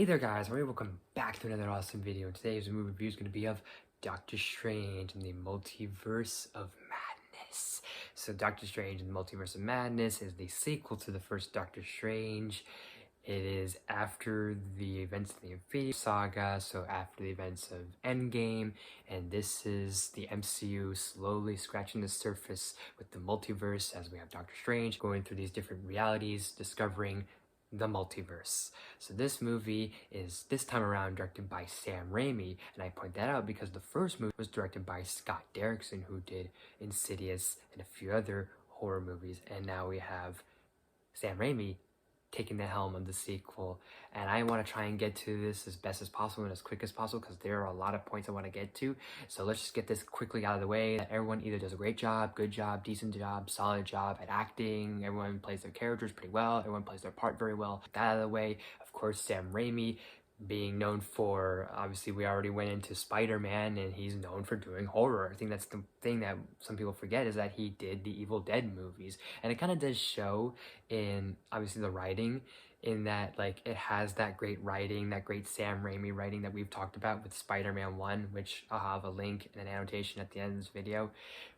there guys, welcome back to another awesome video. Today's movie review is going to be of Doctor Strange and the Multiverse of Madness. So Doctor Strange and the Multiverse of Madness is the sequel to the first Doctor Strange. It is after the events of the Infinity Saga, so after the events of Endgame, and this is the MCU slowly scratching the surface with the multiverse as we have Doctor Strange going through these different realities, discovering the multiverse. So this movie is this time around directed by Sam Raimi, and I point that out because the first movie was directed by Scott Derrickson, who did Insidious and a few other horror movies, and now we have Sam Raimi taking the helm of the sequel. And I want to try and get to this as best as possible and as quick as possible because there are a lot of points I want to get to. So let's just get this quickly out of the way. Everyone either does a great job, good job, decent job, solid job at acting. Everyone plays their characters pretty well. Everyone plays their part very well. Get that out of the way. Of course, Sam Raimi, being known for, obviously we already went into Spider-Man, and he's known for doing horror. I think that's the thing that some people forget, is that he did the Evil Dead movies, and it kind of does show in obviously the writing, in that like it has that great writing, that great Sam Raimi writing that we've talked about with Spider-Man 1, which I'll have a link and an annotation at the end of this video.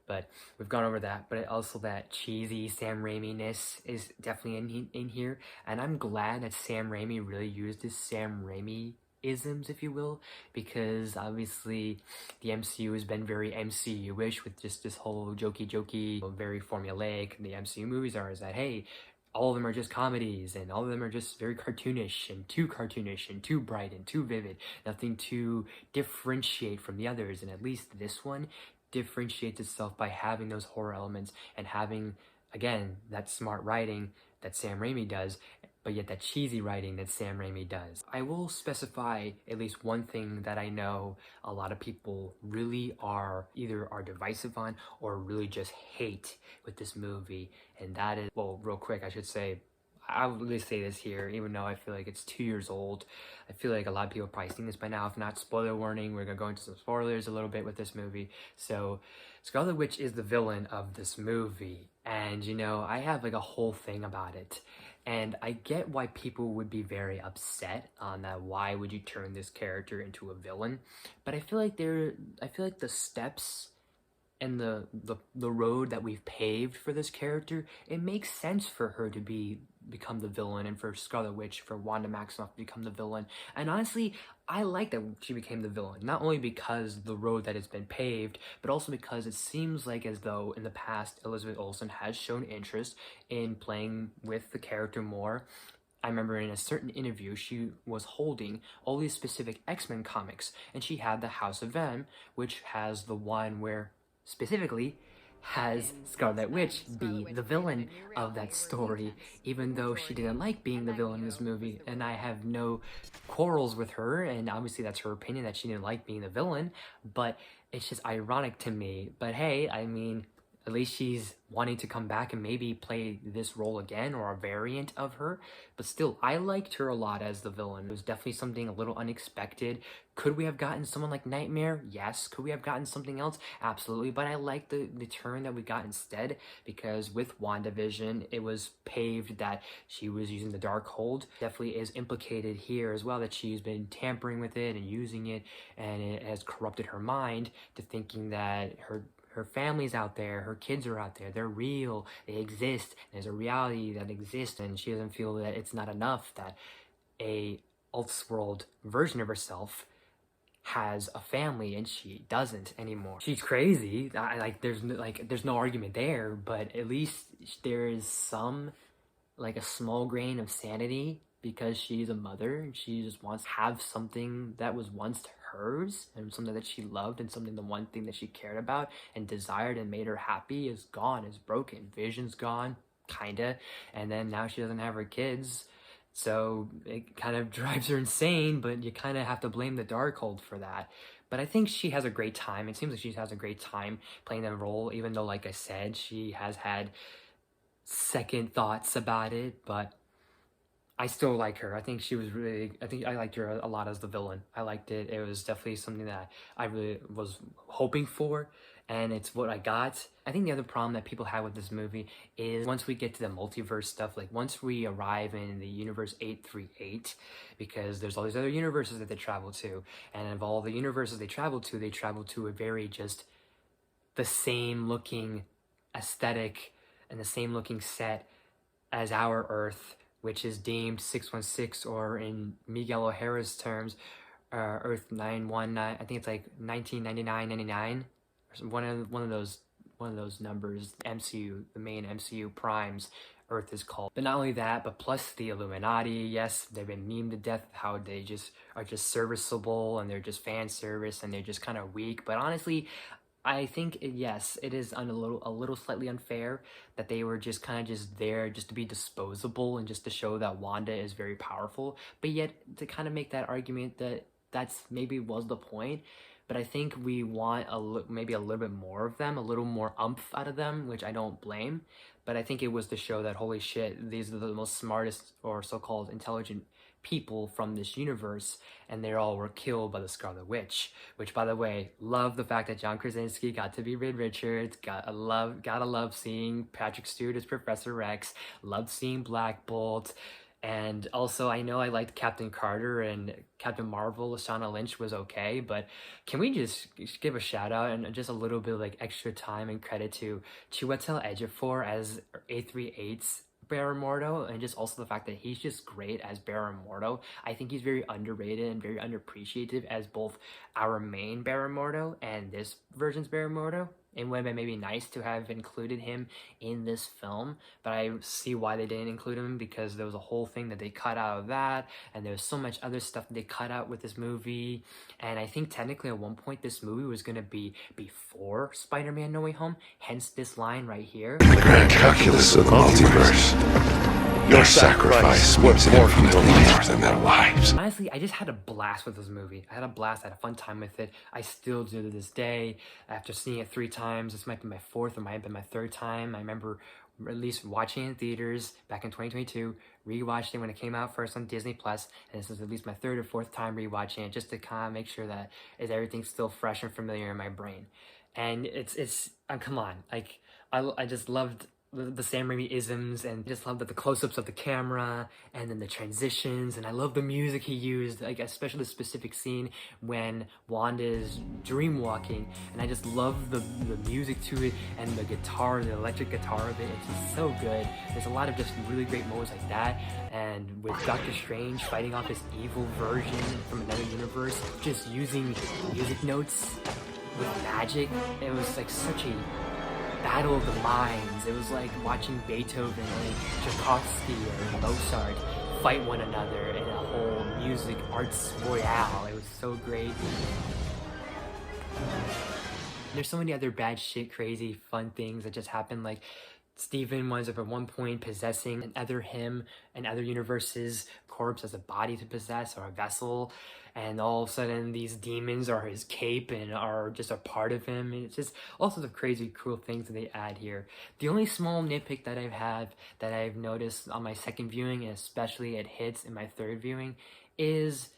But we've gone over that, but also that cheesy Sam Raimi-ness is definitely in here, and I'm glad that Sam Raimi really used his Sam Raimi isms, if you will, because obviously the MCU has been very MCU-ish with just this whole jokey, very formulaic. The MCU movies are, is that, hey, all of them are just comedies, and all of them are just very cartoonish and too bright and too vivid, nothing to differentiate from the others. And at least this one differentiates itself by having those horror elements and having, again, that smart writing that Sam Raimi does, but yet that cheesy writing that Sam Raimi does. I will specify at least one thing that I know a lot of people really are divisive on or really just hate with this movie, and that is, well, real quick, I should say, I would really say this here, even though I feel like it's 2 years old. I feel like a lot of people have probably seen this by now. If not, spoiler warning, we're going to go into some spoilers a little bit with this movie. So, Scarlet Witch is the villain of this movie. And, you know, I have like a whole thing about it. And I get why people would be very upset on that. Why would you turn this character into a villain? But I feel like the steps and the road that we've paved for this character, it makes sense for her to become the villain, and for Scarlet Witch, for Wanda Maximoff to become the villain. And honestly, I like that she became the villain, not only because the road that has been paved, but also because it seems like as though in the past Elizabeth Olsen has shown interest in playing with the character more. I remember in a certain interview, she was holding all these specific X-Men comics, and she had the House of M, which has the one where specifically has Scarlet Witch be the villain of that story, even though she didn't like being the villain in this movie. And I have no quarrels with her, and obviously that's her opinion that she didn't like being the villain, but it's just ironic to me. But hey, I mean, at least she's wanting to come back and maybe play this role again, or a variant of her. But still, I liked her a lot as the villain. It was definitely something a little unexpected. Could we have gotten someone like Nightmare? Yes. Could we have gotten something else? Absolutely. But I like the turn that we got instead, because with WandaVision, it was paved that she was using the Darkhold. Definitely is implicated here as well, that she's been tampering with it and using it, and it has corrupted her mind to thinking that her family's out there, her kids are out there, they're real, they exist, there's a reality that exists, and she doesn't feel that it's not enough that a Elseworld version of herself has a family and she doesn't anymore. She's crazy. There's no argument there, but at least there is some, like, a small grain of sanity, because she's a mother and she just wants to have something that was once hers, and something that she loved, and something, the one thing that she cared about and desired and made her happy is gone, is broken. Vision's gone, kinda, and then now she doesn't have her kids, so it kind of drives her insane, but you kind of have to blame the Darkhold for that. But I think she has a great time. It seems like she has a great time playing that role, even though, like I said, she has had second thoughts about it. But I still like her. I think she was really, I think I liked her a lot as the villain. I liked it. It was definitely something that I really was hoping for, and it's what I got. I think the other problem that people have with this movie is once we get to the multiverse stuff, like once we arrive in the universe 838, because there's all these other universes that they travel to, and of all the universes they travel to a very just the same looking aesthetic and the same looking set as our Earth, which is deemed 616, or in Miguel O'Hara's terms, Earth 919. I think it's like 1999, or one of those numbers. MCU, the main MCU primes, Earth is called. But not only that, but plus the Illuminati. Yes, they've been memed to death how they just are just serviceable and they're just fan service and they're just kind of weak. But honestly, I think yes, it is a little slightly unfair that they were just kind of just there just to be disposable and just to show that Wanda is very powerful, but yet to kind of make that argument that that's maybe was the point. But I think we want maybe a little bit more of them, a little more umph out of them, which I don't blame. But I think it was to show that holy shit, these are the most smartest or so-called intelligent people from this universe, and they all were killed by the Scarlet Witch. Which, by the way, love the fact that John Krasinski got to be Reed Richards. Gotta love seeing Patrick Stewart as Professor X. Loved seeing Black Bolt. And also, I know I liked Captain Carter and Captain Marvel. Lashana Lynch was okay, but can we just give a shout out and just a little bit of like extra time and credit to Chiwetel Ejiofor as A38's Baron Mordo, and just also the fact that he's just great as Baron Mordo. I think he's very underrated and very underappreciated as both our main Baron Mordo and this version's Baron Mordo. It would have been maybe nice to have included him in this film, but I see why they didn't include him, because there was a whole thing that they cut out of that, and there was so much other stuff that they cut out with this movie. And I think technically at one point this movie was going to be before Spider-Man No Way Home, hence this line right here. The grand calculus of the multiverse. Your sacrifice means infinitely more than their lives. Honestly, I just had a blast with this movie. I had a blast, I had a fun time with it. I still do to this day. After seeing it 3 times, this might be my 4th or might have been my 3rd time. I remember at least watching it in theaters back in 2022, rewatched it when it came out first on Disney Plus, and this is at least my 3rd or 4th time rewatching it, just to kind of make sure that everything's still fresh and familiar in my brain. And it's come on, like I just loved the Sam Raimi isms, and I just love that the close-ups of the camera and then the transitions, and I love the music he used, like especially the specific scene when Wanda is dream walking, and I just love the music to it and the guitar, the electric guitar of it. It's just so good. There's a lot of just really great moments like that, and with Doctor Strange fighting off his evil version from another universe, just using music notes with magic. It was like such a battle of the minds. It was like watching Beethoven and Tchaikovsky or Mozart fight one another in a whole music arts royale. It was so great. There's so many other bad shit, crazy, fun things that just happened, like Stephen winds up at one point possessing another him and other universes corpse as a body to possess or a vessel, and all of a sudden these demons are his cape and are just a part of him. And it's just all sorts of crazy cool things that they add here. The only small nitpick that I've noticed on my 2nd viewing, and especially it hits in my 3rd viewing, is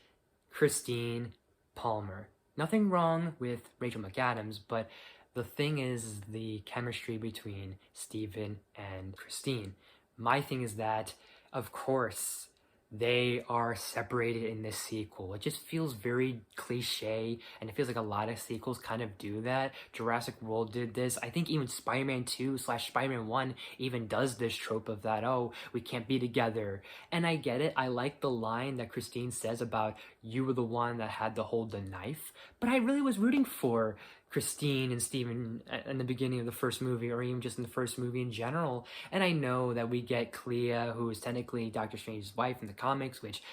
Christine Palmer. Nothing wrong with Rachel McAdams, but the thing is the chemistry between Stephen and Christine. My thing is that, of course, they are separated in this sequel. It just feels very cliche, and it feels like a lot of sequels kind of do that. Jurassic World did this. I think even Spider-Man 2/Spider-Man 1 even does this trope of that, oh, we can't be together. And I get it. I like the line that Christine says about, you were the one that had to hold the knife. But I really was rooting for Christine and Stephen in the beginning of the first movie, or even just in the first movie in general. And I know that we get Clea, who is technically Doctor Strange's wife in the comics, which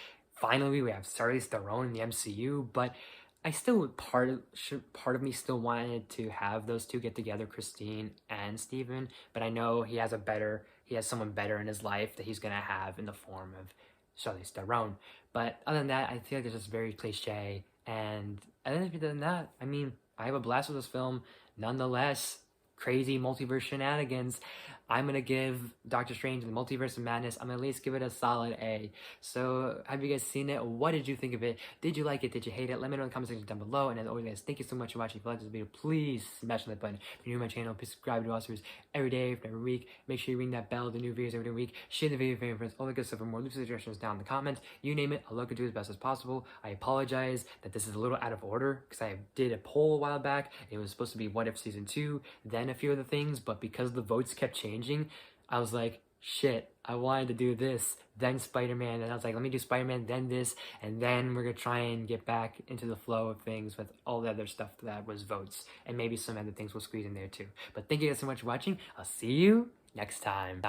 finally we have Charlize Theron in the MCU, but I still, part of me still wanted to have those two get together, Christine and Stephen, but I know he has someone better in his life that he's gonna have in the form of Charlize Theron. But other than that, I feel like it's just very cliche, and other than that, I mean, I have a blast with this film. Nonetheless, crazy multiverse shenanigans. I'm gonna give Doctor Strange and the Multiverse of Madness, I'm gonna at least give it a solid A. So have you guys seen it? What did you think of it? Did you like it? Did you hate it? Let me know in the comment section down below. And as always, guys, thank you so much for watching. If you like this video, please smash the like button. If you're new to my channel, please subscribe to us every day, every week. Make sure you ring that bell, the new videos every week. Share the video with your friends, all the good stuff, and more. Leave suggestions down in the comments. You name it, I'll look into it as best as possible. I apologize that this is a little out of order because I did a poll a while back. It was supposed to be What If Season 2, then a few other things, but because the votes kept changing, I was like, shit, I wanted to do this, then Spider-Man, and I was like, let me do Spider-Man, then this, and then we're gonna try and get back into the flow of things with all the other stuff that was votes, and maybe some other things we'll squeeze in there too. But thank you guys so much for watching. I'll see you next time.